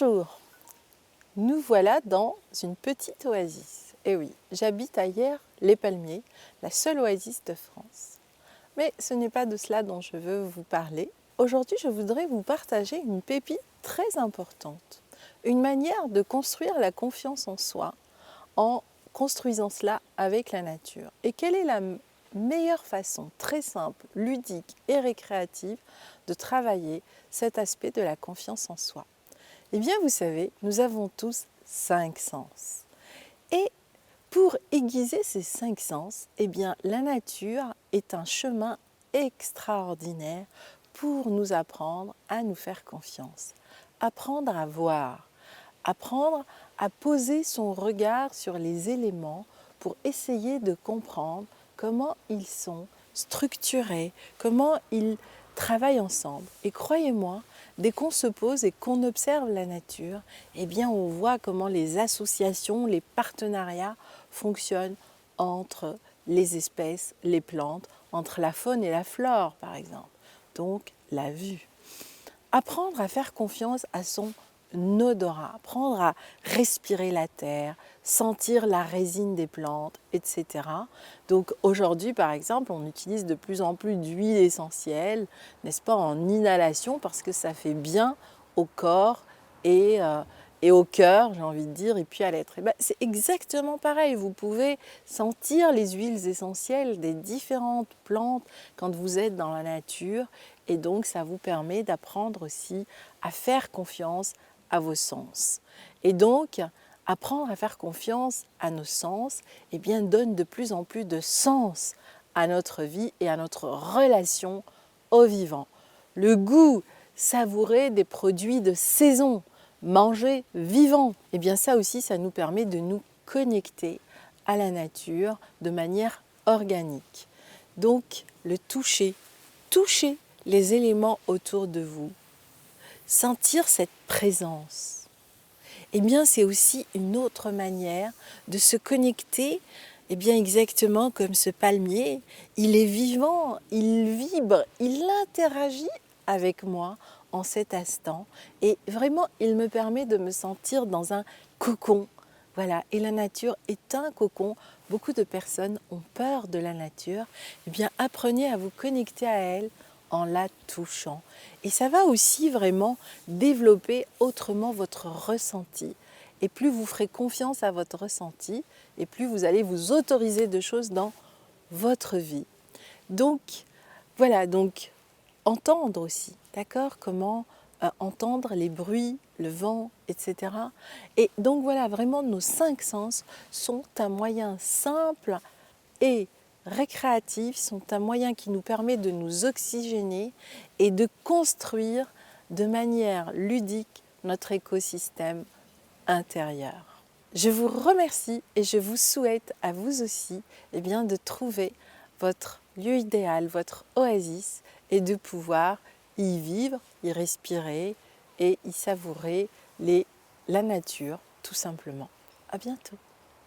Bonjour, nous voilà dans une petite oasis. Et oui, j'habite à Hyères-les-Palmiers, la seule oasis de France. Mais ce n'est pas de cela dont je veux vous parler. Aujourd'hui, je voudrais vous partager une pépite très importante, une manière de construire la confiance en soi en construisant cela avec la nature. Et quelle est la meilleure façon, très simple, ludique et récréative, de travailler cet aspect de la confiance en soi? Eh bien, vous savez, nous avons tous 5 sens. Et pour aiguiser ces 5 sens, eh bien, la nature est un chemin extraordinaire pour nous apprendre à nous faire confiance, apprendre à voir, apprendre à poser son regard sur les éléments pour essayer de comprendre comment ils sont structurés, comment ils travaillent ensemble. Et croyez-moi, dès qu'on se pose et qu'on observe la nature, eh bien on voit comment les associations, les partenariats fonctionnent entre les espèces, les plantes, entre la faune et la flore par exemple. Donc la vue. Apprendre à faire confiance à son odorat, apprendre à respirer la terre, sentir la résine des plantes, etc. Donc aujourd'hui, par exemple, on utilise de plus en plus d'huile essentielle, n'est-ce pas, en inhalation, parce que ça fait bien au corps et au cœur, j'ai envie de dire, et puis à l'être. Et ben, c'est exactement pareil, vous pouvez sentir les huiles essentielles des différentes plantes quand vous êtes dans la nature, et donc ça vous permet d'apprendre aussi à faire confiance à vos sens. Et donc, apprendre à faire confiance à nos sens, eh bien, donne de plus en plus de sens à notre vie et à notre relation au vivant. Le goût, savourer des produits de saison, manger vivant, eh bien ça aussi, ça nous permet de nous connecter à la nature de manière organique. Donc, le toucher les éléments autour de vous, sentir cette présence, eh bien c'est aussi une autre manière de se connecter, eh bien exactement comme ce palmier, il est vivant, il vibre, il interagit avec moi en cet instant et vraiment il me permet de me sentir dans un cocon. Voilà, et la nature est un cocon. Beaucoup de personnes ont peur de la nature. Eh bien, apprenez à vous connecter à elle en la touchant. Et ça va aussi vraiment développer autrement votre ressenti. Et plus vous ferez confiance à votre ressenti, et plus vous allez vous autoriser de choses dans votre vie. Donc, voilà, donc entendre aussi, d'accord? Comment entendre les bruits, le vent, etc. Et donc voilà, vraiment nos 5 sens sont un moyen simple et récréatif, sont un moyen qui nous permet de nous oxygéner et de construire de manière ludique notre écosystème intérieur. Je vous remercie et je vous souhaite à vous aussi eh bien, de trouver votre lieu idéal, votre oasis et de pouvoir y vivre, y respirer et y savourer la nature tout simplement. À bientôt.